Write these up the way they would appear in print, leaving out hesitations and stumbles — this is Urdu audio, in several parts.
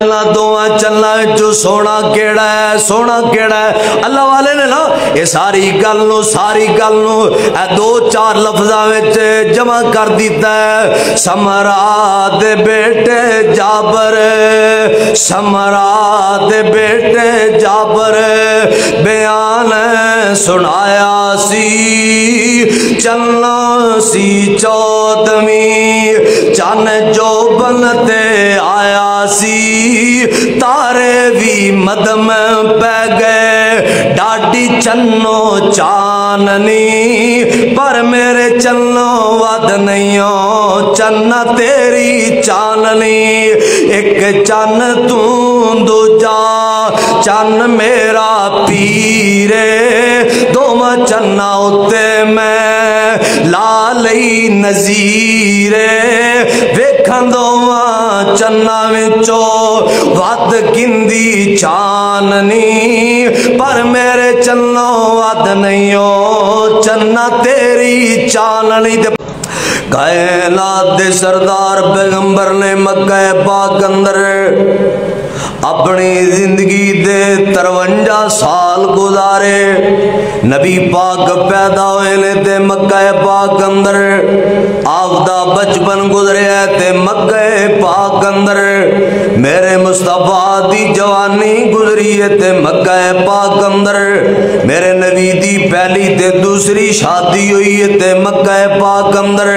دعا چلنا جو سونا کیڑا ہے، سونا کیڑا ہے۔ اللہ والے نے نا یہ ساری گل نو اے دو چار لفظاں وچ جمع کر دیتا ہے۔ سمرا دے بیٹے جابر، سمرا دے بیٹے جابر بیان سنایا سی، چلنا سی 14ویں چن جو بنتے آیا سی، تارے بھی مدم پہ گئے ڈاڈی چنو چاننی، پر میرے چنو ود نہیں ہو چن تیری چاننی، ایک چن دوجا چن میرا پیرے، دوواں چنا اتے میں لا لئی نظیرے، ویکھن دوواں چنا وچوں ود گندی چاننی، پر میرے چنو ود نہیں ہو چنا تیری چاننی۔ کائنات دے سردار پیغمبر نے مکہ پاک اندر اپنی زندگی دے 53 سال گزارے۔ نبی پاک پیدا ہوئے نے تے مکہ پاک اندر، آپ دا بچپن گزرے ہے تے مکہ پاک اندر، میرے مصطفیٰ دی جوانی گزری ہے تے مکہ پاک اندر، میرے نبی دی پہلی تے دوسری شادی ہوئی ہے تے مکہ پاک اندر،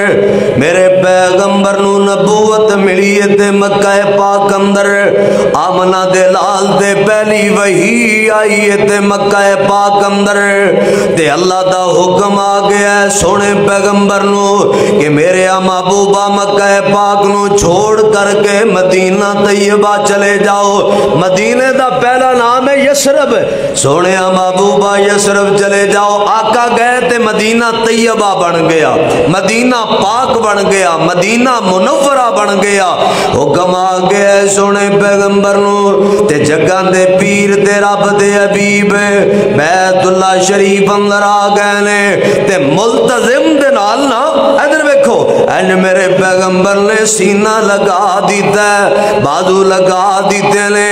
میرے پیغمبر نو نبوت ملی ہے تے مکہ پاک اندر، آمنہ دے لال دے پہلی وحی آئی ہے تے مکہ پاک اندر، تے اللہ دا حکم آ گیا ہے سونے پیغمبر نو کہ میرے محبوبہ مکہ پاک نو چھوڑ کر کے مدینہ طیبہ چلے جاؤ۔ مدینہ دا پہلا نام ہے یسرب، سونے محبوبہ یسرب چلے جاؤ۔ آقا گئے تے مدینہ طیبہ بن گیا، مدینہ پاک بن گیا، مدینہ منورہ بن گیا۔ حکم آ گیا ہے سونے پیغمبر نو تے جگہ دے پیر تے رب دے حبیب بیت اللہ شریف اندر آ گئے نے تے ملتزم دے نال نا ادھر ویکھو این میرے پیغمبر نے سینہ لگا دیتا ہے، بازو لگا دیتے نے،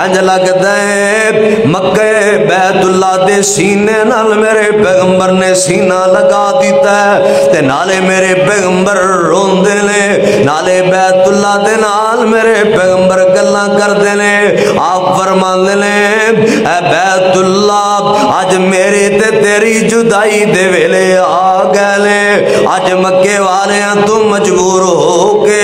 انج لگتا ہے مکہ بیت اللہ دے سینے نال میرے پیغمبر نے سینہ لگا دیتا ہے تے نالے میرے پیغمبر روندے نے، نالے بیت اللہ دے نال میرے پیغمبر گلاں کردے نے۔ آپ فرماندے نے اے بیت اللہ اج میرے تے تیری جدائی دے ویلے آ گئے نے، اج مکے والیاں تو مجبور ہو کے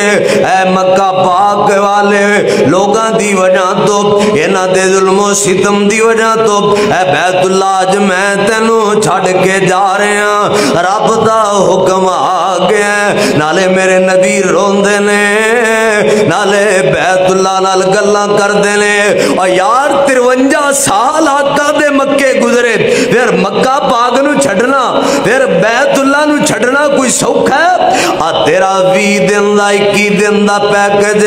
اے مکہ پاک والے لوگاں دی وجہ تو انہاں دے ظلم و ستم دی وجہ تو اے بیت اللہ اج میں تینوں چھڈ کے جا رہے ہاں، رب دا حکم آ گیا ہے۔ نالے میرے نبی روندے نے، نالے بیت اللہ نال گلاں کردے نے، اور یار 53 سال آقا دے مکے گزرے، پھر مکہ پاک نو چھڈنا، پھر بیت اللہ نو چھڈنا کوئی سوکھا ہے؟ تیرا 20 دن دا 21 دن دا پیکج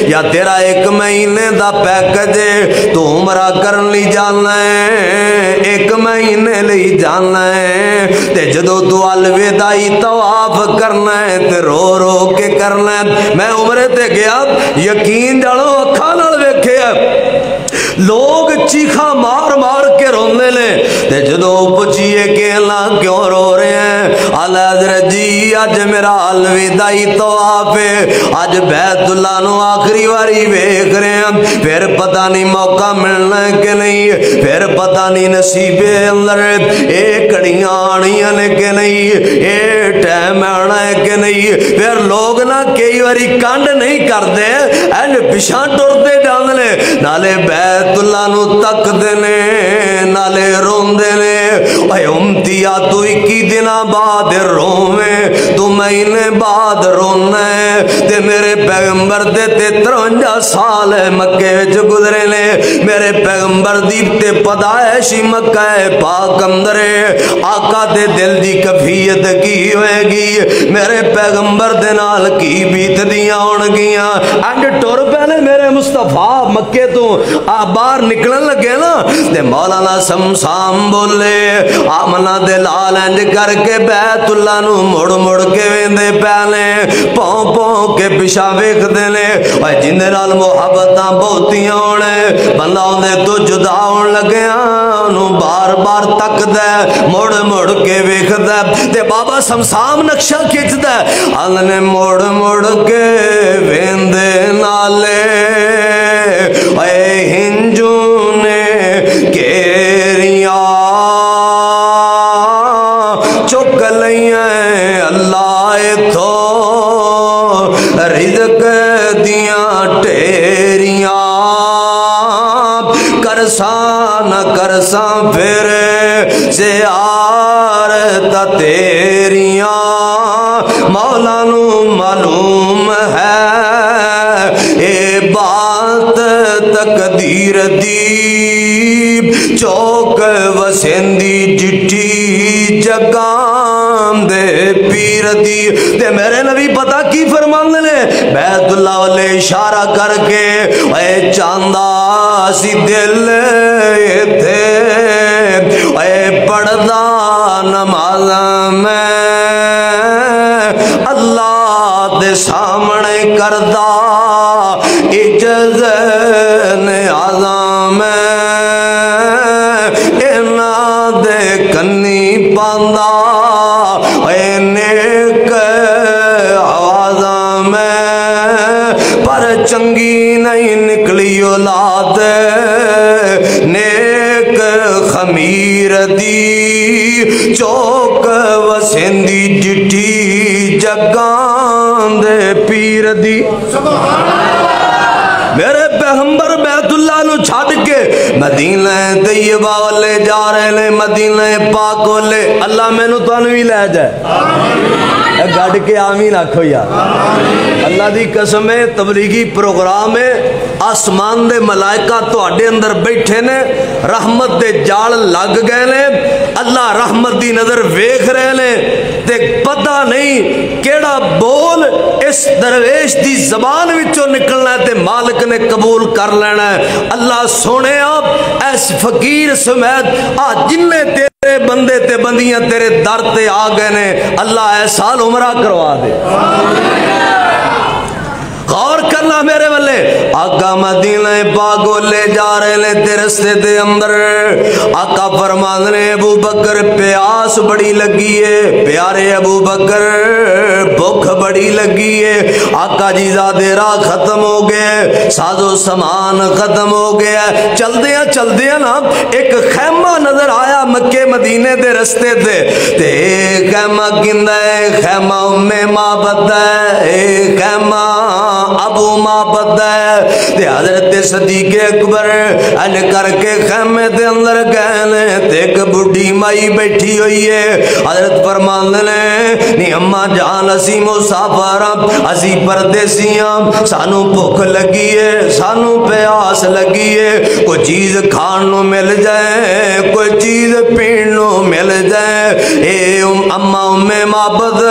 یا تیرا 1 مہینے دا پیکج تو عمرہ کرن لی جانا ہے، 1 مہینے لی جانا ہے، تے جدو تو الوداعی طواف کرنا ہے تے رو رو کے کرنا ہے۔ میں عمرے تے گیا، یقین جانو اکھاں نال ویکھیا لوگ چیخا مار مار کے روندے نے، تے جدو پوچھئے کہ اللہ کیوں رو رہے ہیں؟ اعلی حضرت جی اج میرا الوداعی طواف ہے، اج بیت اللہ نو آخری واری ویکھ رہے ہیں، پھر پتہ نہیں موقع ملنا ہے کہ نہیں، پھر پتہ نہیں نصیبے اندر اے کڑیاں آنیاں نے کہ نہیں، اے ٹائم آنا ہے کہ نہیں۔ پھر لوگ نہ کئی واری کانڈ نہیں کردے، این پچھاں ٹردے جاندے، نالے بیت اللہ نو تک دینے، نالے رون دینے۔ اے امتیا تو 21 دنہ بعد روویں، تو مہینے بعد رونا ہے، تے میرے پیغمبر دے 53 سال مکے وچ گزرے نے، میرے پیغمبر دی تے پیدائشی مکہ پاک اندر، آقا دے دل دی کیفیت کی ہوئے گی، میرے پیغمبر دے نال کی بیت دیاں ہون گیاں۔ انج ٹر پہلے میرے مصطفیٰ مکے تو باہر نکلن لگے نا تے مولانا سمسام بولے آمنہ دے لال انج کر کے بیت اللہ نو مڑ مڑ کے ویندے پہلے پاؤں پاؤں کے پیشا ویکھ دینے اور جندے نال محبتاں بہتیاں ہونے بندہ ہوندے تو جدا ہون لگیا نو بار بار تک دے مڑ مڑ کے ویکھ دے تے بابا سمسام نقشہ کھچ دے آنے مڑ مڑ کے ویندے نالے اے ہنجوں نے کیریاں چک لئیں اللہ تو رزق دیاں ٹیریاں کرساں نہ کرساں پھر زیارت تیریاں مولا نو معلوم ہے اے بات تقدیر دی چوک وسیندی جٹھی جگام دے پیر دی تے میرے نبی پتہ کی فرماندے نے بیت اللہ والے اشارہ کر کے اے چاندہ سی دل تھے اے پڑھدا نماز میں اللہ دے سامنے کردہ اجز نیازاں میں اینا دے کنی پاندہ اے نیک آوازاں میں پر چنگی نہیں نکلی اولاد نیک خمیر دی چوک وسیندی جٹھی جگان دے پیر دی میرے پیغمبر بیت اللہ نو چھاڑ کے مدینہ طیبہ والے جا رہے لے مدینہ پاک والے اللہ میں نو تانوی لے جائے گھڑ کے آمین آکھو یار اللہ دی قسم ہے تبلیغی پروگرام ہے آسمان دے ملائکہ تو اڈے اندر بیٹھے نے رحمت دے جاڑ لگ گئے نے اللہ رحمت دی نظر ویکھ رہے نے تے پتہ نہیں کیڑا بول اس درویش دی زبان وچوں نکلنا ہے تے مالک نے قبول کر لینا ہے اللہ سونے آپ ایس فقیر سمیت آج جننے تیرے بندے تے بندیاں تیرے در تے آگئے نے اللہ اے سال عمرہ کروا دے غور کرنا میرے والے آقا مدینہ پاکو لے جا رہے لے تیرستے دے اندر آقا فرمانے ابو بکر پیاس بڑی لگی ہے پیارے ابو بکر بھوک بڑی لگی ہے آقا جی زادے راہ ختم ہو گئے ساز و سامان ختم ہو گیا چل دیا نا ایک خیمہ نظر آیا مکے مدینے دے رستے دے تے خیمہ گندہ ہے خیمہ امی معبد ہے خیمہ ابو معبد ہے تے حضرت صدیق اکبر ان کر کے خیمے دے اندر گئے تے ایک بڑھی مائی بیٹھی ہوئی ہے حضرت فرماندے نے نی اماں جان اسی مسافر اسی پردیسیاں سانو بھوک لگی ہے سانو پیاس لگی ہے کوئی چیز کھان نو مل جائے کوئی چیز پین نو مل جائے اے اماں امی معبد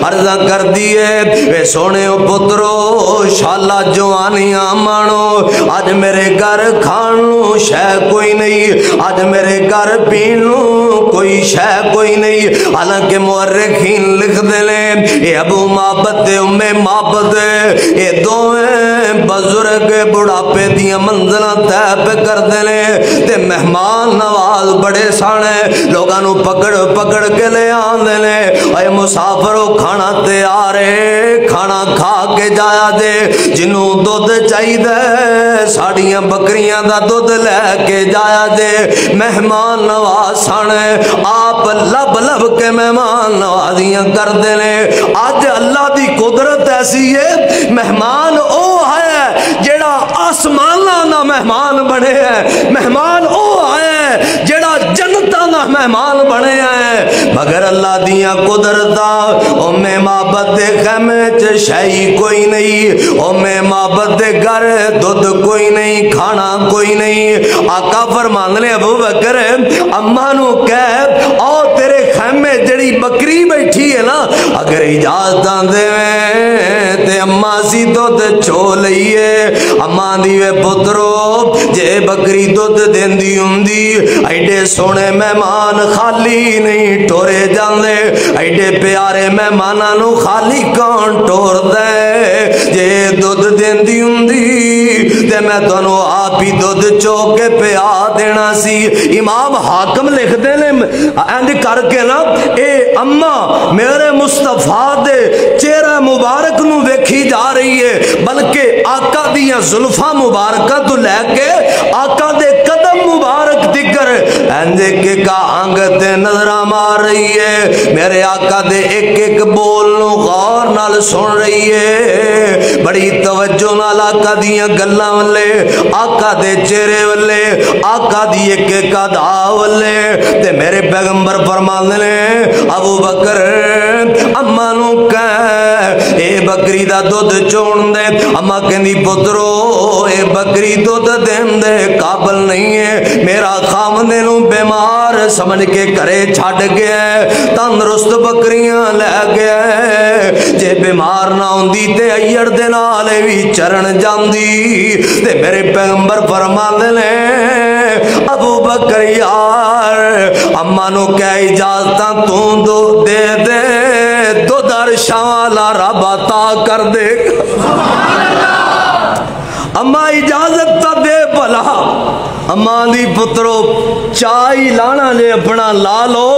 عرضہ کر دیئے اے سونے پترو شالا جوانیاں مانو آج میرے گھر کھانو شے کوئی نہیں آج میرے گھر پینو کوئی شے کوئی نہیں حالانکہ مورخین لکھ دے لیں اے ابو معبد تے امی معبد اے دوئیں بزرگ بڑھاپے دیا منزلہ تیپ کر دے لیں تے مہمان نواز بڑے سانے لوگانو پکڑ کے لے آن دے لیں اے مسافروں کھانا تیارے کھانا کھا کے جایا دے جنوں دودھ چاہی دے ساڑیاں بکریاں دا دودھ لے کے جایا دے مہمان نواز سانے آپ لب کے مہمان نوازیاں کر دینے آج اللہ دی قدرت ایسی ہے مہمان او ہے جیڑا آسمانہ نہ مہمان بنے ہیں مہمان او ہے جیڑا جنتہ نہ مہمان بنے ہیں مگر اللہ دیاں قدرتا میں معبد دے خیمے چ شئی کوئی نہیں، میں معبد دے گھر دودھ کوئی نہیں، کھانا کوئی نہیں۔ آقا فرماندے نے ابو بکر اماں نو کہہ او تیرے خیمے جڑی بکری بیٹھی ہے نا اگر اجازت دے تے اماں سی دودھ چو لئیے۔ اماں دیوے پترو جے بکری دودھ دیندی ہوندی ایڈے سونے مہمان خالی نہیں ٹورے جاندے، ایڈے پیارے مہماناں نو خالی کون ٹور دے۔ جے دودھ دیندی ہوندی تے میں تانوں آپ ہی دودھ چو کے پیا دینا سی۔ امام حاکم لکھ دے نے اینج کر کے نا اے اماں میرے مصطفیٰ دے چہرہ مبارک نو ویکھی جا رہی ہے، بلکہ آقا دیاں زلفاں مبارکہ تو لے کے آقا دے قدم مبارک دکر اینجے کے کا آنگت نظرہ مار رہی ہے، میرے آقا دے ایک ایک بول نو غور نال سن رہی ہے، بڑی توجہ نال آقا دیاں گلاں والے، آقا دے چہرے والے، آقا دی ایک ایک ادا والے۔ تے میرے پیغمبر فرماندے نے ابو بکر اماں نو کہہ اے بکری دا دودھ چون دے۔ اماں کہندی پترو اے بکری دودھ دین دے قابل نہیں ہے، میرا خامندے نو بیمار سمجھ کے کرے چھڈ گیا ہے، تندرست بکریاں لے گیا ہے، جے بیمار نہ ہوندی تے ایڑ دے نال وی چرن جاندی۔ تے میرے پیغمبر فرماندے نے ابو بکر یار اماں نو کہہ اجازتاں تو دو دے دے دو در شالا رب عطا کر دے۔ اماں اجازت تا دے بھلا، اماں دی پترو چائی لانا لے اپنا لا لو،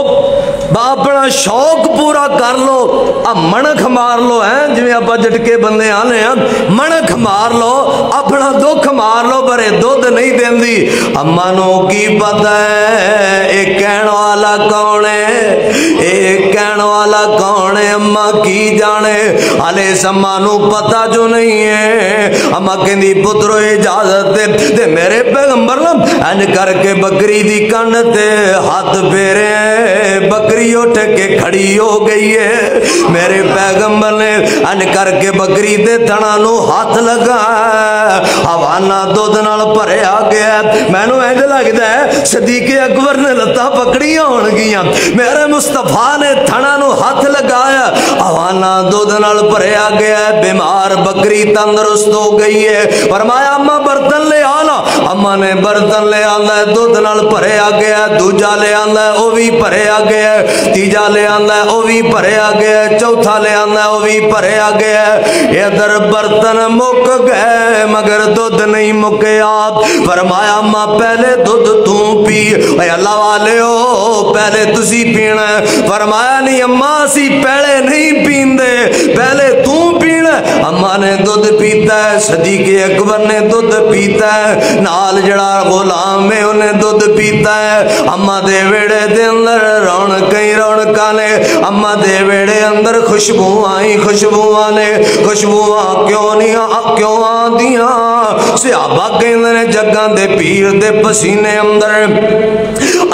اپنا شوق پورا کر لو، اب منک مار لو ہیں جو آپ جٹکے بندے آنے ہیں، منک مار لو اپنا دکھ مار لو، برے دودھ نہیں دین دی۔ اماں نو کی پتہ ہے ایک کہن والا کون ہے، ایک کہن والا کون ہے، اماں کی جانے حالے اماں نو پتہ جو نہیں ہے۔ اماں کہندی پترو اجازت دے میرے پیغمبر انج کر کے بکری دی کن تے ہاتھ پھیرے، بکری اٹھ کے کھڑی ہو گئی ہے۔ میرے پیغمبر نے انج کر کے بکری دے تھنا نو ہاتھ لگا، حوانہ دودھ نال بھریا گیا۔ مینوں انج لگدا ہے صدیق اکبر نے لتاں پکڑیاں ہون گیاں، میرے مصطفیٰ نے تھنا نو ہاتھ لگایا، حوانہ دودھ نال بھریا گیا، بیمار بکری تندرست ہو گئی ہے۔ فرمایا اماں برتن لے آنا، اماں نے برتن لے آندا ہے، دودھ نال بھریا گیا، دوجا لے آندا ہے او بھی بھریا گیا، تیجا لے آندا ہے او بھی بھریا گیا، چوتھا لے آندا ہے او بھی بھریا گیا۔ ادھر برتن مک گئے مگر دودھ نہیں مکیا۔ فرمایا اماں پہلے دودھ تو پی، اے اللہ والے ہو پہلے تسی پینا ہے۔ فرمایا نہیں اماں اسی پہلے نہیں پیندے، پہلے تو پینا۔ اماں نے دودھ پیتا ہے، صدیق اکبر نے دودھ پیتا ہے، نال جڑا غلام ہے انہیں دودھ پیتا ہے۔ اماں دے ویڑے دے اندر رونقاں ہی رونقاں نے، اماں دے ویڑے اندر خوشبوئاں ہی خوشبوئاں نے۔ خوشبوئاں کیوں نہیں کیوں آندیاں؟ صحابہ کہندے نے جگاں دے پیر دے پسینے اندر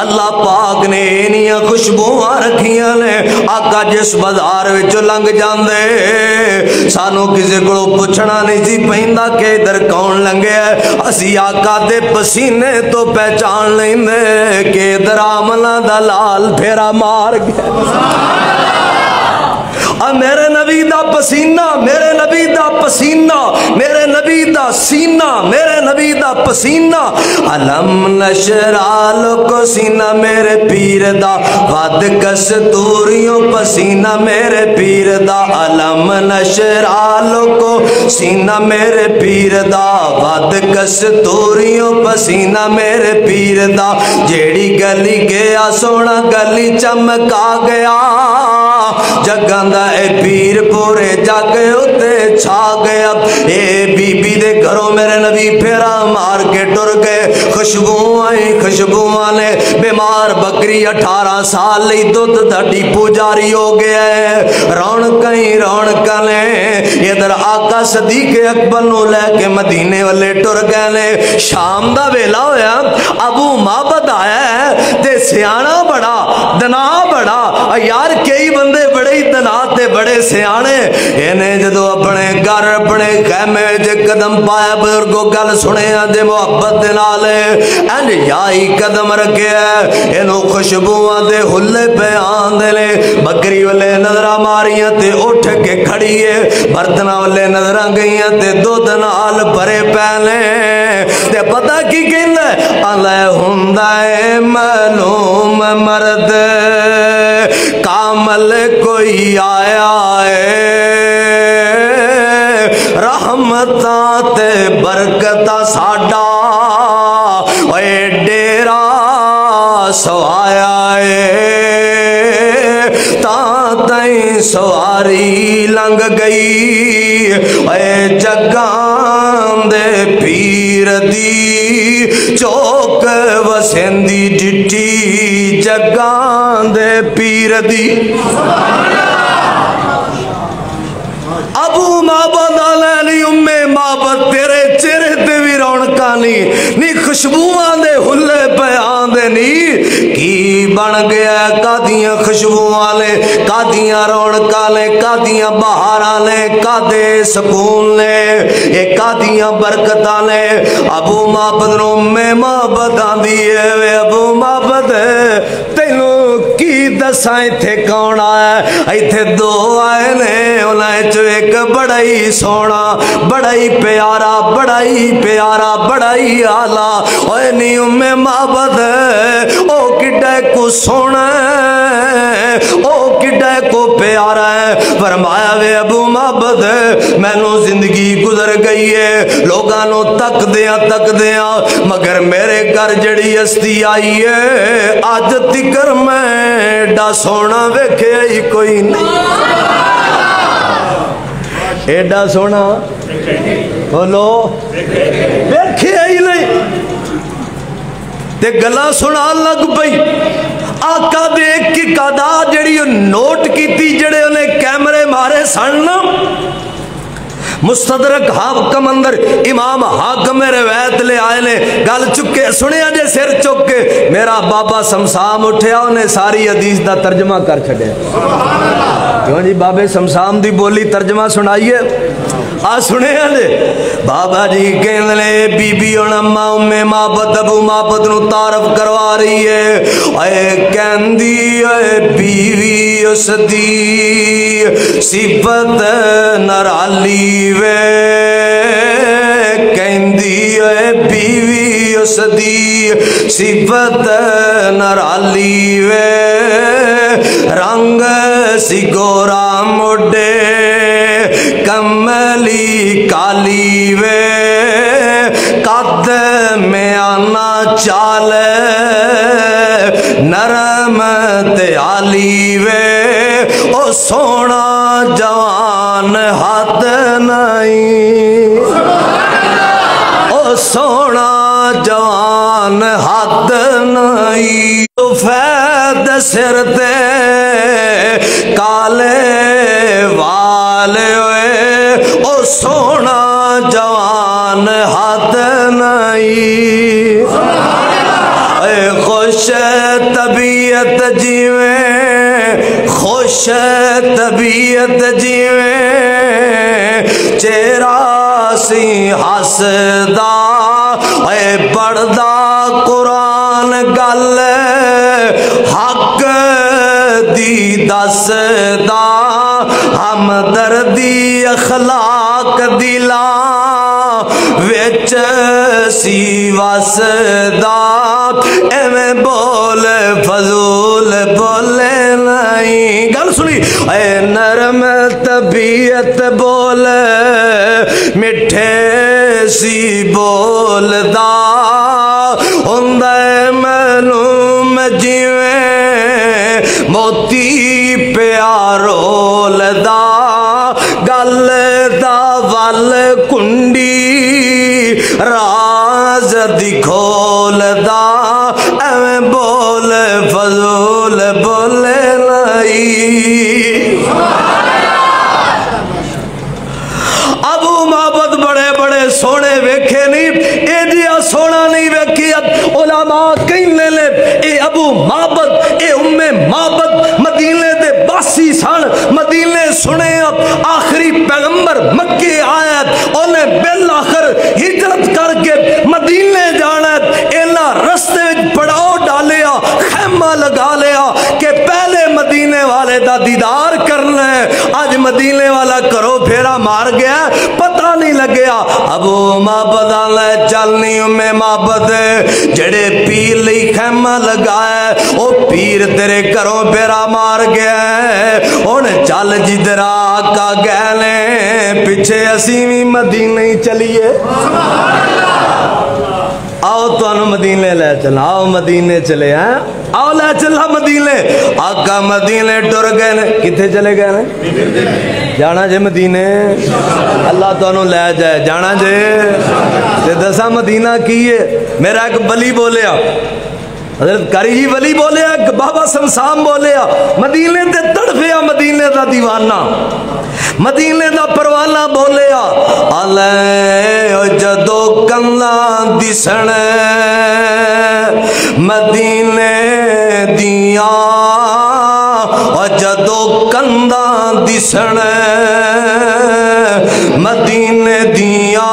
اللہ پاک نے انیاں خوشبوئاں رکھیاں نے۔ آقا جس بازار وچوں لنگ جاندے سانو کسی کو پوچھنا نہیں سی پیندا کہ ادھر کون لنگیا ہے، اسی آقا دے پسینے تو پہچان لیندے کہ ادھر آمنہ دا لال پھیرا مار گیا۔ میرے نبی دا پسینہ، میرے نبی دا پسینہ، میرے نبی دا سینہ، میرے نبی دا پسینہ۔ علم نشرا لکو سینہ میرے پیر دا، ود کستوریوں پسینہ میرے پیر دا۔ علم نشرا لکو سینہ میرے پیر دا، ود کستوریوں پسینہ میرے پیر دا۔ جیڑی گلی گیا سونا گلی چمکا گیا، جگاں دا اے پیر پورے جگ اتے چھا گیا۔ اے بی بی دے گھروں میرے نبی پھیرا مار کے ٹر گئے، خوشبوئاں نے۔ بیمار بکری 18 سال لئی دودھ دا ڈیپو جاری ہو گیا ہے، رونقاں ہی رونقاں نے۔ ادھر آقا صدیق اکبر نو لے کے مدینے والے ٹر گئے نے۔ شام دا ویلا ہویا، ابو معبد آیا ہے تے سیانا بڑا دنا بڑا یار کئی بندے بڑے ہی دنا تے بڑے سیانے انہیں جدو اپنے گھر اپنے خیمے جے قدم پایا بزرگو گل سنے دے محبت دے نالے اینڈ یائی قدم رکھے انہوں خوشبوان دے ہلے پہ آندے لے بکری والے نظرہ ماریاں تے اٹھ کے کھڑیے برتنہ والے نظرہ گئیاں تے دو دنال بھرے پہلے تے پتہ کی کہندے اللہ ہندائے معلوم مرد کامل کوئی آیا ہے رحمتاں تے برکتہ ساڈا اے ڈیرا سوایا ہے تاں تائیں سواری لنگ گئی اے جگان دے پیر دی چوک وسیندی ڈٹی جگان دے پیر دی ابو معبد علی ام معبد تیرے چہرے تے بھی رونقاں نی خوشبوان دے ہلے پہ آندے نی کی بن گیا کادیاں خوشبوان لے کادیاں رونقاں لے کادیاں بہاراں لے کادے سکون لے اے کادیاں برکتاں لے ابو معبد نو ام معبد آندی ہے وے ابو معبد تینوں کی دسائیں تھے کون آیا ایتھے دو آئے نے انہیں چو ایک بڑا ہی سونا بڑا ہی پیارا بڑا ہی پیارا بڑا ہی آلہ اوہ نی ام معبد او کڈے کو سونا او کڈے کو پیارا ہے فرمایا وے ابو معبد میں نو زندگی گزر گئی ہے لوگانو تک دیاں مگر میرے گھر جڑی ہستی آئی ہے آج تکر میں ایڈا سونا ویکھے ہی کوئی نہیں ایڈا سونا بولو ویکھے ہی نہیں تے گلا سنا لگ پئی آقا دیکھ کی قدا جڑی نوٹ کی تھی جڑے انہیں کیمرے مارے سننا مستدرک حاکم اندر امام حاکم روایت لے آئے نے گل چکے سنے جے سر چکے میرا بابا سمسام اٹھیا انہیں ساری حدیث دا ترجمہ کر چھڑے کیوں جی بابے سمسام دی بولی ترجمہ سنائیے آ سنے جے بابا جی کہنے لے بی بی اما ام معبد ابو معبد نو تعارف کروا رہی ہے اے کہندی اے بیوی اس دی صفت نرالی وے کہندی اے بیوی اس دی صفت نرالی وے رنگ سی گورا مڈے کملی کالی وے قد میں آنا چال نرم تیالی وے او سونا جوان ہاتھ نہیں او سونا جوان ہاتھ نہیں فید سر تے کالے والے ہوئے او سونا جوان ہاتھ نہیں اے خوش طبیعت جیویں خوش طبیعت جیویں چہرہ سی ہسدا اے پڑھدا قرآن گل حق دی دسدا ہمدردی اخلاق دلا وچ سی وسدا ایویں بول فضول بولے نہیں گل سنی اے نرم طبیعت بول مٹھے سی بولدا ہوندے معلوم جیویں موتی پیارو لدا گل دا ول کنڈی راز دی کھولدا ایویں بول فضول بولے نہیں ابو معبد بڑے بڑے سونے ویکھے نہیں اے جیا سونا نہیں ویکھی علماء کہنے لے اے ابو معبد اے ام مدینے والا کرو پھیرا مار گیا پتہ نہیں لگیا ابو معبد لے چلنی میں معبد جڑے پیر لئی خیمہ لگایا او پیر تیرے کرو پھیرا مار گیا ان چل جدھر آقا گہلے پیچھے اسی بھی مدینے چلیے آؤ تو انو مدینے لے چلا آؤ مدینے چلے ہیں آؤ لے چلا مدینے آقا مدینے ٹر گئے کتھے چلے گئے جانا جے مدینے اللہ تو انو لے جائے جانا جے تے دسا مدینہ کیے میرا ایک بلی بولیا حضرت قاری جی ولی بولیا ایک بابا سمسام بولیا مدینے تے تڑفیا مدینے دا دیوانہ مدینے دا پروانہ بولیا آلے جدو کنلا دسن مدینے دیا جدو کندا دسن مدینے دیا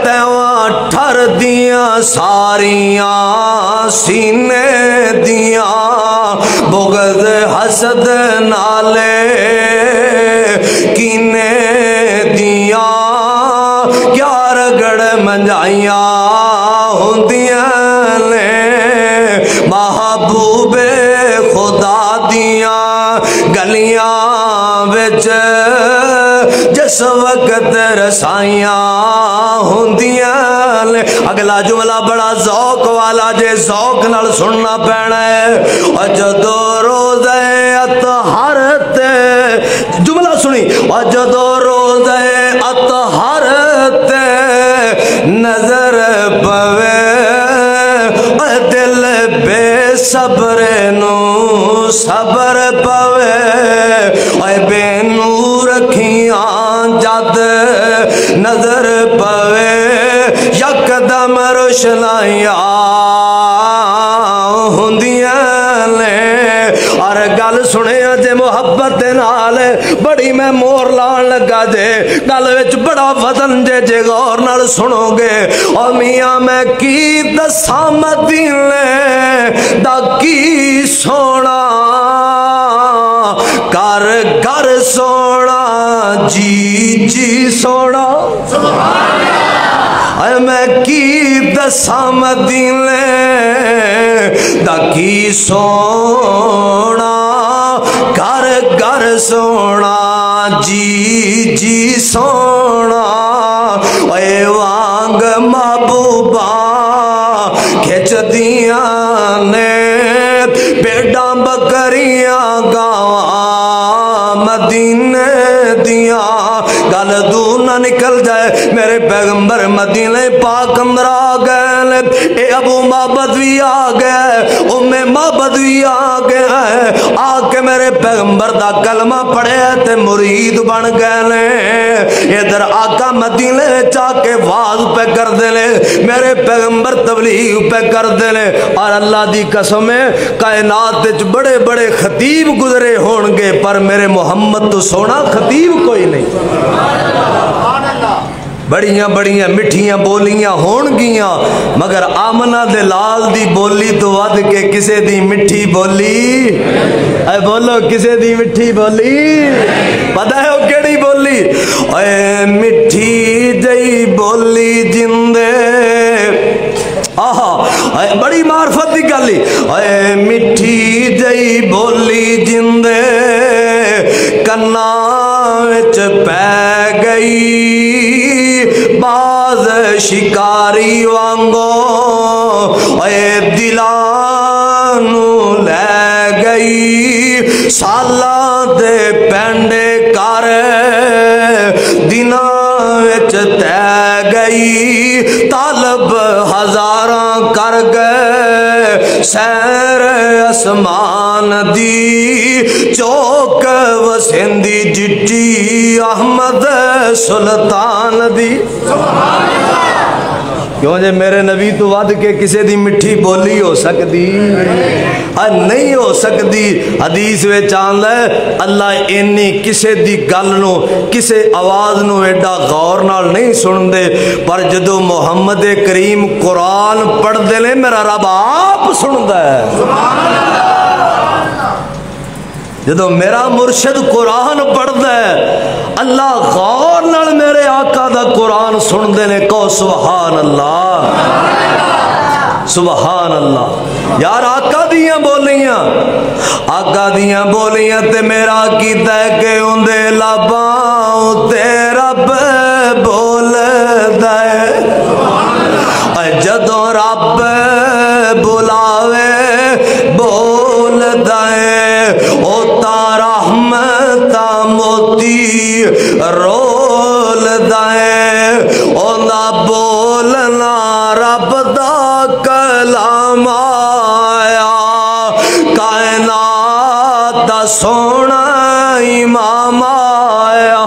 تیواں ٹھر دیا ساریاں سینے دیا بغض حسد نالے کینے دیا کیا رگڑ منجائیاں ہوندیاں لے محبوب خدا دیاں گلیاں وچ جس وقت رسائیاں ہوندیاں لے اگلا جملہ بڑا ذوق والا جے ذوق نال سننا پینا ہے جدو روزہ اطہار تے جملہ سنی جدو روزہ اطہار تے نظر پوے دل بے صبر نو صبر پوے بے نور رکھیاں جد نظر پوے یکدم روشنائیاں ہوندیاں لے اور گل سنے جے محبت نال بڑی میں مور لان لگا جے گل وچ بڑا وزن جے غور نال سنو گے اور میاں میں کی دساں مدینے دا کی سونا کر کر سونا جی جی سونا اے میں کی دساں مدینے دا کی سونا کر کر سونا جی جی سونا اے وانگ محبوبہ کھچ دیاں نے بیڑاں بکریاں گاواں مدینے دیاں گل دور نہ نکل جائے میرے پیغمبر مدینے پاک اندر آ گئے اے ابو معبد بھی آ گئے ام معبد بھی آ گئے آ کے میرے پیغمبر دا کلمہ پڑھے تے مرید بن گئے ادھر آقا مدینے چاہ کے واز پہ کر دے لے میرے پیغمبر تبلیغ پہ کر دے لے اور اللہ دی قسمیں کائنات بڑے بڑے خطیب گزرے ہونگے پر میرے محمد تو سونا خطیب کوئی نہیں بڑیاں بڑیاں مٹھیاں بولیاں ہونگیاں مگر آمنہ دے لال دی بولی تو ود کے کسے دی مٹھی بولی اے بولو کسے دی مٹھی بولی پتہ ہے وہ کیڑی بولی اے مٹھی جئی بولی جندے آہا بڑی معرفت دی گلی اے مٹھی جئی بولی جندے کنا وچ پہ گئی باز شکاری وانگو اے دلانو لے گئی سالاں دے پینڈے کر دناں وچ تے گئی طالب ہزاراں کر گئے سیر اسمان دی چوک وسندی جٹی احمد سلطان دی کیوں جے میرے نبی تو ود کے کسے دی مٹھی بولی ہو سکتی نہیں ہو سکتی حدیث میں چاند ہے اللہ اینی کسے دی گل نو کسے آواز نو ایڈا غور نال نہیں سن دے پر جدو محمد کریم قرآن پڑھ دے لے میرا رب آپ سن دے جدو میرا مرشد قرآن پڑھتا ہے اللہ غور نال میرے آقا دا قرآن سن دے نے کو سبحان اللہ سبحان اللہ یار آقا دیاں بولیاں تے میرا کیتا ہے کہ اندے لباں تے رب بول دے جدوں رب بلاوے بول دے او تا رحمت موتی رول دے او نہ بولنا رب دا کلام آیا کائنات دا سونا امام آیا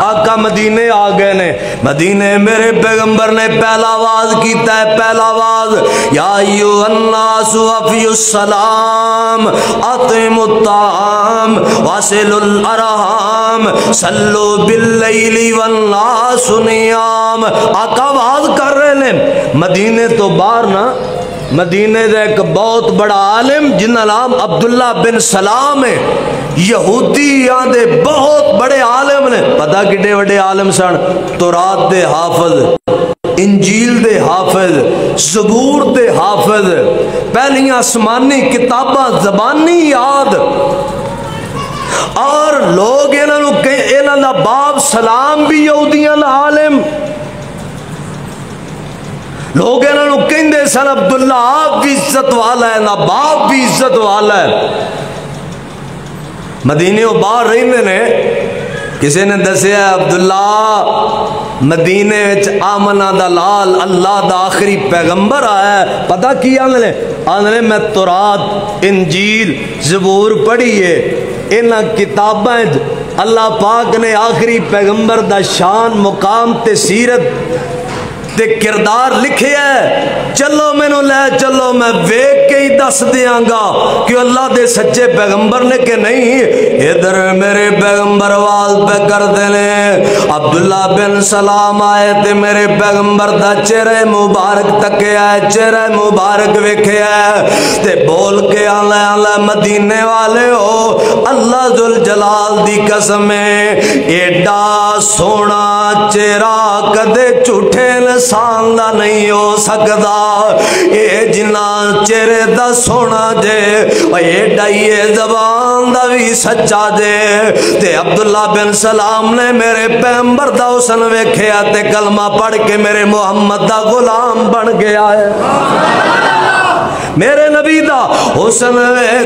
آقا مدینے آ گئے نے مدینے میرے پیغمبر نے پہلا آواز کیتا ہے پہلا آواز یا ایھا الناس افشوا السلام اطعموا الطعام واصلوا الارحام صلوا باللیل والناس نیام آقا آواز کر رہے ہیں مدینے تو باہر نا مدینے دے ایک بہت بڑا عالم جنہ نام عبداللہ بن سلام ہے یہودی آندے بہت بڑے عالم نے پتہ کڈے بڑے عالم سن تورات دے حافظ انجیل دے حافظ زبور دے حافظ پہلی آسمانی کتاباں زبانی یاد اور لوگ انہاں دا باپ سلام بھی یہودیاں دا عالم لوگ انہوں کہندے سن عبداللہ آپ بھی عزت والا ہے نہ باپ بھی عزت والا ہے مدینے وہ باہر رہندے نے کسی نے دسیا عبداللہ مدینے وچ آمنہ دا لال اللہ دا آخری پیغمبر آیا ہے پتہ کی آندھنے میں تورات انجیل زبور پڑھی ہے انہاں کتابیں اللہ پاک نے آخری پیغمبر دا شان مقام تے سیرت تے کردار لکھے ہے چلو میں نو لے چلو میں ویک کے ہی دس دیاں گا کہ اللہ دے سچے پیغمبر نے کہ نہیں ادھر میرے پیغمبر آواز پہ کر دینے عبداللہ بن سلام آئے تے میرے پیغمبر دا چہرہ مبارک تکے آئے چہرہ مبارک ویکھے آئے تے بول کے اللہ مدینے والے ہو اللہ ذوالجلال دی قسم ہے ایڈا سونا چہرہ کدے جھوٹے انسان دا نہیں ہو سکدا اے جنہ چہرے دا سونا جے اے ڈائیے زبان دا بھی سچا جے تے عبداللہ بن سلام نے میرے پیغمبر دا حسن ویکھیا تے کلمہ پڑھ کے میرے محمد دا غلام بن گیا ہے میرے نبی دا حسن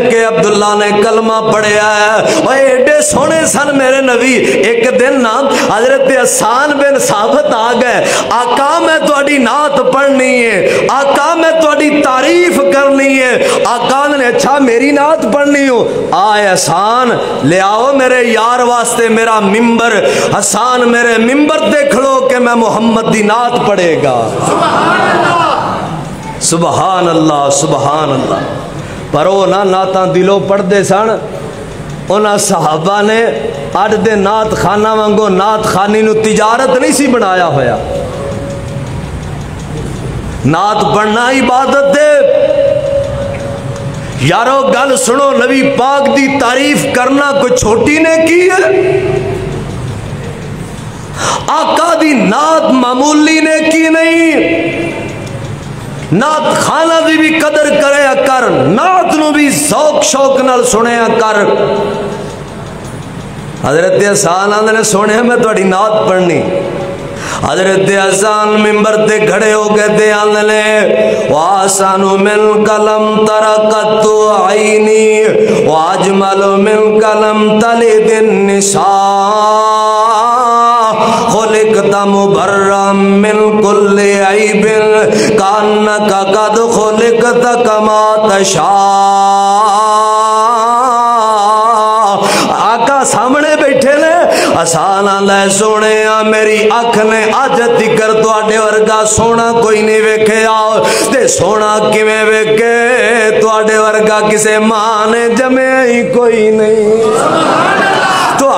کہ عبداللہ نے کلمہ پڑھیا ہے اور ایڈے سونے سن میرے نبی ایک دن نا حضرت حسان بن ثابت آ گئے آقا میں تواڈی نعت پڑھنی ہے آقا میں تواڈی تعریف کرنی ہے آقا نے اچھا میری نعت پڑھنی ہو آئے حسان لے آؤ میرے یار واسطے میرا ممبر حسان میرے ممبر تے کھڑو کہ میں محمد دی نعت پڑھے گا سبحان اللہ سبحان اللہ پر وہ نعتاں دلوں پڑھ دے سن انہاں صحابہ نے اڈ دے نعت خانہ وانگو نعت خانی نو تجارت نہیں سی بنایا ہویا نعت پڑھنا عبادت دے یارو گل سنو نبی پاک دی تعریف کرنا کوئی چھوٹی نے کی ہے آقا دی نعت معمولی نے کی نہیں نعت خانہ دی بھی قدر کرے کر نعت نو بھی ذوق شوق نال سنے کر حضرت حسان نے سونے میں تھوڑی نعت پڑھنی حضرت حسان ممبر تے کھڑے ہو گئے تے آندھنے وَآسَانُ مِن قَلَمْ تَرَقَتُ عَيْنِي وَأَجْمَلُ مِن قَلَمْ تَلِدِ النِّسَاء خُلِقْتَ مُبَرًّا مِن كُلِّ عَيْبٍ كَأَنَّكَ قَدْ خُلِقْتَ كَمَا تَشَاءُ آقا سامنے بیٹھے نے حسان آندھے سونے میری اکھ نے آج تکر تواڈے ورگا سونا کوئی نہیں ویکھے آؤ تے سونا کیویں ویکھے تواڈے ورگا کسے ماں نے جمے ہی کوئی نہیں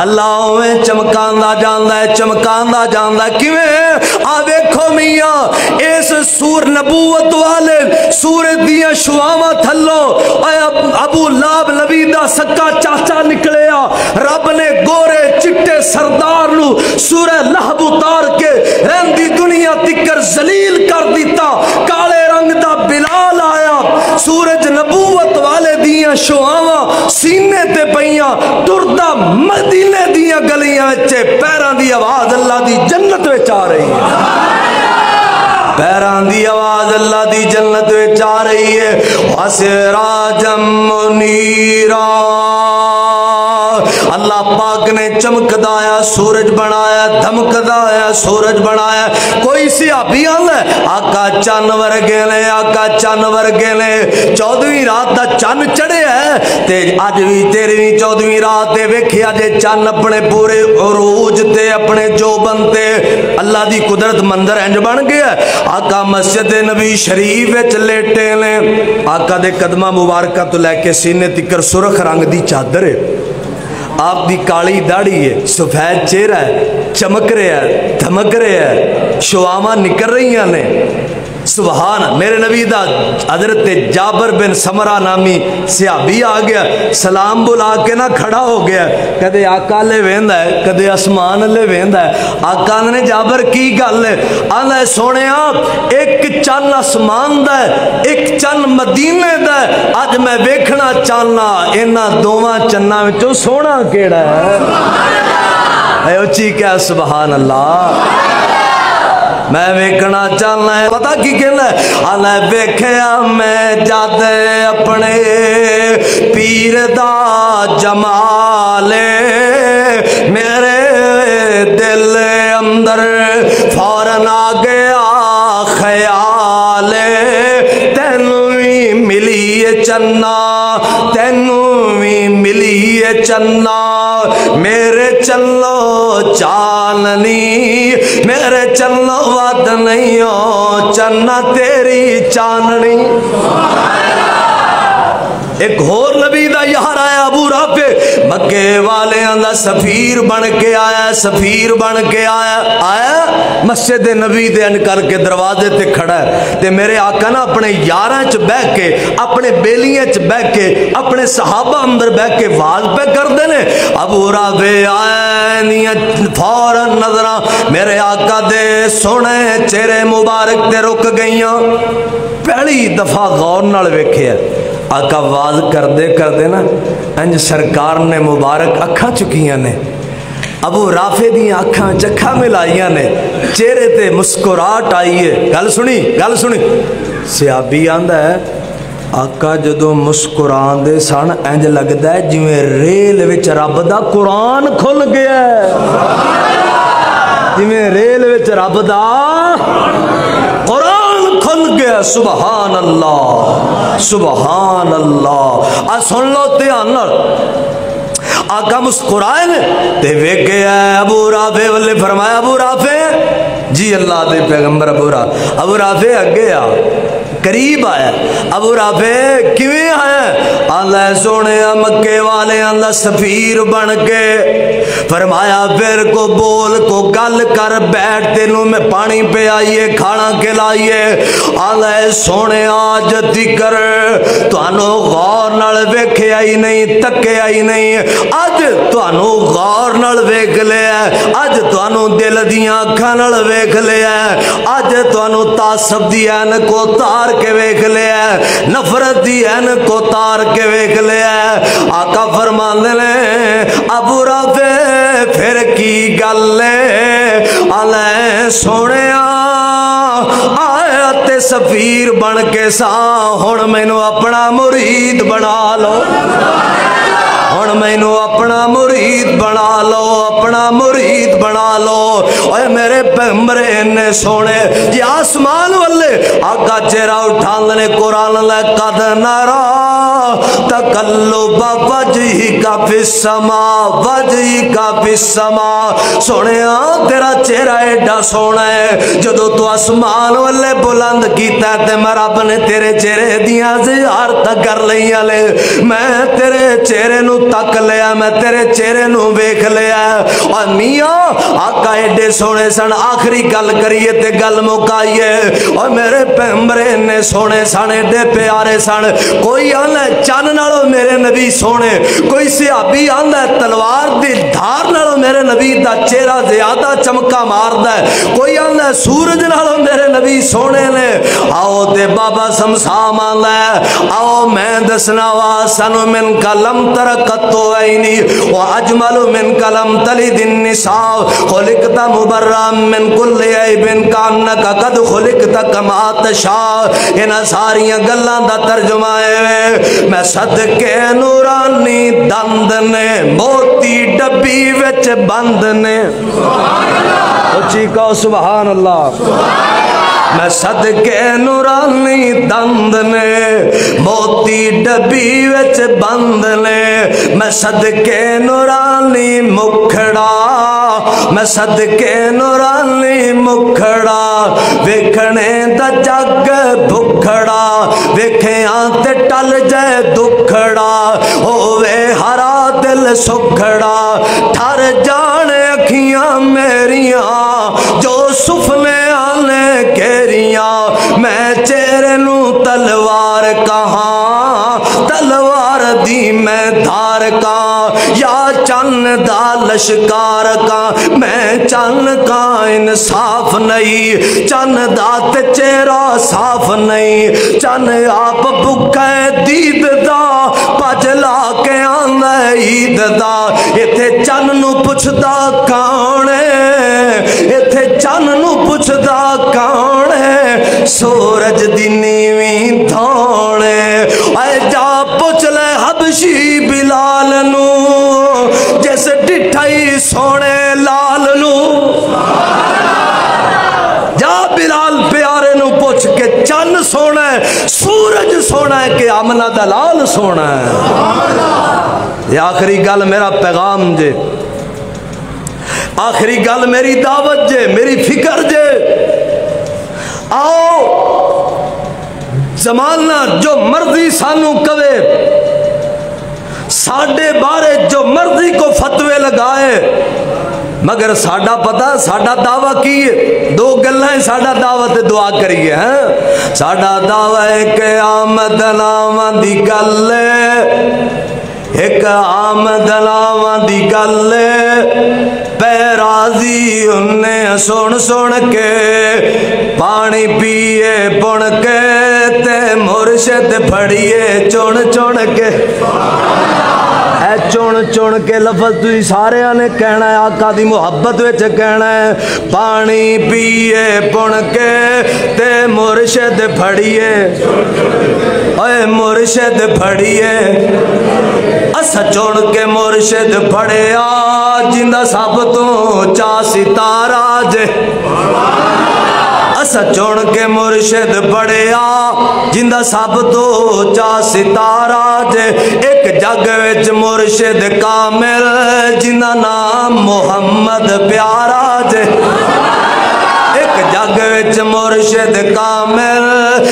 اللہ میں چمکاندا جاندا ہے چمکاندا جاندا کیویں آ ویکھو میاں اس سور نبوت والے سورت دیاں شواواں تھلو اے ابو لہب نبی دا سکا چاچا نکلیا رب نے گورے چٹے سردار نو سورہ لہب اتار کے رہندی دنیا تکر ذلیل کر دیتا کالے رنگ دا بلال آیا سورج نبوت والے دیاں شواواں سینے تے پیاں ٹردا مدینے دیاں گلیاں وچ پیراں دی آواز اللہ دی جنت وچ آ رہی ہے پیران دی آواز اللہ دی جنت وچ آ رہی ہے وسراجم منیرا اللہ پاک نے چمکدایا سورج بنایا دھمکدایا سورج بنایا کوئی صحابی آندا ہے آقا چن ورگے نے آقا چن ورگے نے 14ویں رات دا چن چڑھیا ہے تے اج وی 13ویں 14ویں رات تے ویکھیا جے چن اپنے پورے عروج تے اپنے جوبن تے اللہ دی قدرت منظر انج بن گیا آقا مسجد نبی شریف وچ لیٹے نے آقا دے قدمہ مبارکہ تو لے کے سینے تکر سرخ رنگ دی چادر ہے آپ دی کالی داڑھی ہے سفید چہرہ ہے چمک رہا ہے دھمک رہا ہے شواواں نکل رہی ہیں سبحان میرے نبی دا حضرت جابر بن سمرہ نامی صحابی آ گیا سلام بلا کے نہ کھڑا ہو گیا کدے آقا لے ویندا ہے کدے آسمان لے ویندا ہے آقا نے جابر کی گل ہے آندا ہے سونیا ایک چن آسمان دا ہے ایک چن مدینے دا ہے اج میں ویکھنا چاہنا انہاں دوواں چناں وچوں سونا کیڑا ہے اے اچھی کیا سبحان اللہ میں ویکھنا چاہنا ہے پتہ کی کہنا ہے آنا ویکھیا میں جد اپنے پیر دا جمال میرے دل اندر فوراً آ گیا خیال تینوں بھی ملی چنا تینوں بھی ملی چنا میرے چلو چاننی میرے چلو ود نہیں ہو چنا تیری چاننی ایک اور نبی دا یار آیا ابو رافع مکے والے دا سفیر بن کے آیا سفیر بن کے آیا مسجد نبی دے ان کر کے دروازے تے کھڑا ہے تے میرے آقا نا اپنے یاراں چ بیٹھ کے اپنے بیلیاں چ بیٹھ کے اپنے صحابہ اندر بیٹھ کے واز پہ کر دینے ابو رافع آیا نیاں فوراً نظراں میرے آقا دے سونے چہرے مبارک تے رک گئیاں پہلی دفعہ غور نال ویکھیا آقا واز کر دے نا انج سرکار نے مبارک اکھاں چکیاں نے ابو رافع دی اکھاں چکھا ملائیاں نے چہرے تے مسکراہٹ آئی ہے گل سنی صحابی آندا ہے آقا جدو مسکران دے سن انج لگدا ہے جویں ریل وچ رب دا قرآن کھل گیا ہے جویں ریل وچ رب دا قرآن کھل گیا سبحان اللہ سبحان اللہ آ سن لو دھیان نال آقا مسکرائے نے تے ویکھ گیا ابو رافع والے فرمایا ابو رافع جی اللہ دے پیغمبر ابو رافع اگے آ قریب آیا ابو رافع کیویں آیا اللہ سونے مکے والے اللہ سفیر بن کے فرمایا پھر کو بول کو گل کر بیٹھ تینوں میں پانی پہ آئیے کھانا کھلائیے اللہ سونے آج تکر تانوں غور نال ویکھے آئی نہیں تکے آئی نہیں اج تانوں غور نال ویکھ لیا اج تانوں دل دیاں اکھاں نال ویکھ لیا اج تانوں تعصب دی عین کو تار کے ویکھ لیا نفرت دی عین کو تار کے ویکھ لیا آقا فرماندے نے ابو رافع پھر کی گل ہے اللہ سونیا آیا تے سفیر بن کے سا ہن مینوں اپنا مرید بنا لو ہن مینوں اپنا مرید بنا لو اپنا مرید بنا لو اے میرے پیغمبر نے سونے جی آسمان والے آقا چہرہ اٹھان نے قرآن لقد نرا تقلب وجہک فی السماء وجہک فی السماء سونیا تیرا چہرہ ایڈا سونا ہے جدو تو آسمان والے بلند کیتا ہے تے میں رب نے تیرے چہرے دیاں زیارت کر لیا لے میں تیرے چہرے نو تک لیا میں تیرے چہرے نو ویکھ لیا اور میاں آقا ایڈے سونے سن آخری گل کریے تے گل مکائیے اور میرے پیغمبرے نے سونے سن ایڈے پیارے سن کوئی آندا ہے چن نالوں میرے نبی سونے کوئی صحابی آندا ہے تلوار دی دھار نالوں میرے نبی دا چہرہ زیادہ چمکا ماردا ہے کوئی آندا ہے سورج نالوں میرے نبی سونے نے آؤ تے بابا سمسام آندا ہے آؤ میں دسنا واسن من کلم ترکتو عینی و اجمل من کلم تلد النساء خلقت مبرم من کل عیب کانک قد خلقت کما تشاء ان ساریاں گلاں دا ترجمہ ہے میں صدقے نورانی دند نے موتی ڈبی وچ بند نے اچھی کہو سبحان اللہ میں صدقے نورانی دند نے موتی ڈبی وچ بند نے میں صدقے نورانی مکھڑا میں صدقے نورانی مکھڑا ویکھنے دا جگ بکھڑا ویکھیاں تے ٹل جائے دکھڑا ہووے ہرا دل سکھڑا ٹھر جانے اکھیاں میریاں جو سفلے آنے گھیریاں میں چہرے نو تلوار کہاں تلوار دی میں دھار کہاں یا چن دا لشکار کہاں میں چن کا انصاف نہیں چن دا تے چہرہ صاف نہیں چن آپ بکے دید دا پجلا کے آندہ عید دا ایتھے چن نو پچھدا کانے ایتھے چن نو پچھدا کانے سورج دی نیویں دھونے اے جا پچھ لے حبشی بلال نو جیسے ڈٹھائی سونے لال نو جا بلال پیارے نو پوچھ کے چن سونا ہے سورج سونا ہے کہ آمنہ دلال سونا ہے یہ آخری گل میرا پیغام جے آخری گل میری دعوت جے میری فکر جے آؤ زمانہ جو مرضی سانو کوے ساڑھے بارے جو مرضی کو فتوے لگائے مگر ساڑھا پتا ساڑھا دعویٰ کیے دو گلیں ساڑھا دعوت دعا کریے ہیں ساڑھا دعویٰ ہے کہ آمد نامہ دی گلے ایک آمد نامہ دی گلے پیرازی انہیں سن سن کے پانی پیے پن کے تے مرشد پھڑیے چون چون کے اے چون چون کے لفظ تھی سارے آنے کہنا ہے آقا دی محبت ویچے کہنا ہے پانی پیے پن کے تے مرشد پھڑیے اے مرشد پھڑیے اسا چون کے مرشد پھڑیا جندہ سب تو چا ستارہ جے اسا چون کے مرشد پڑھیا جندہ سب تو چا ستارہ جے ایک جگ وچ مرشد کامل جندہ نام محمد پیارا جے ایک جگ وچ مرشد کامل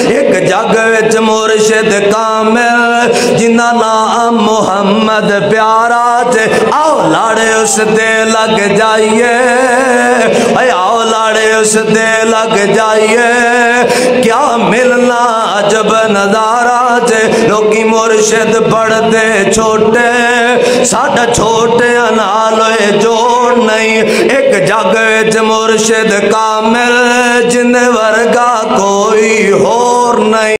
ایک جگ وچ مرشد کامل جندہ نام محمد پیارا جے آؤ لاڑے اس دے لگ جائیے اے آؤ لاڑے اس دے لگ جائیے کیا ملنا عجب نظارہ جے لوگی مرشد پڑھتے چھوٹے ساڑھا چھوٹے انالوے جوڑ نہیں ایک جگ وچ مرشد کامل جن ورگا کوئی اور نہیں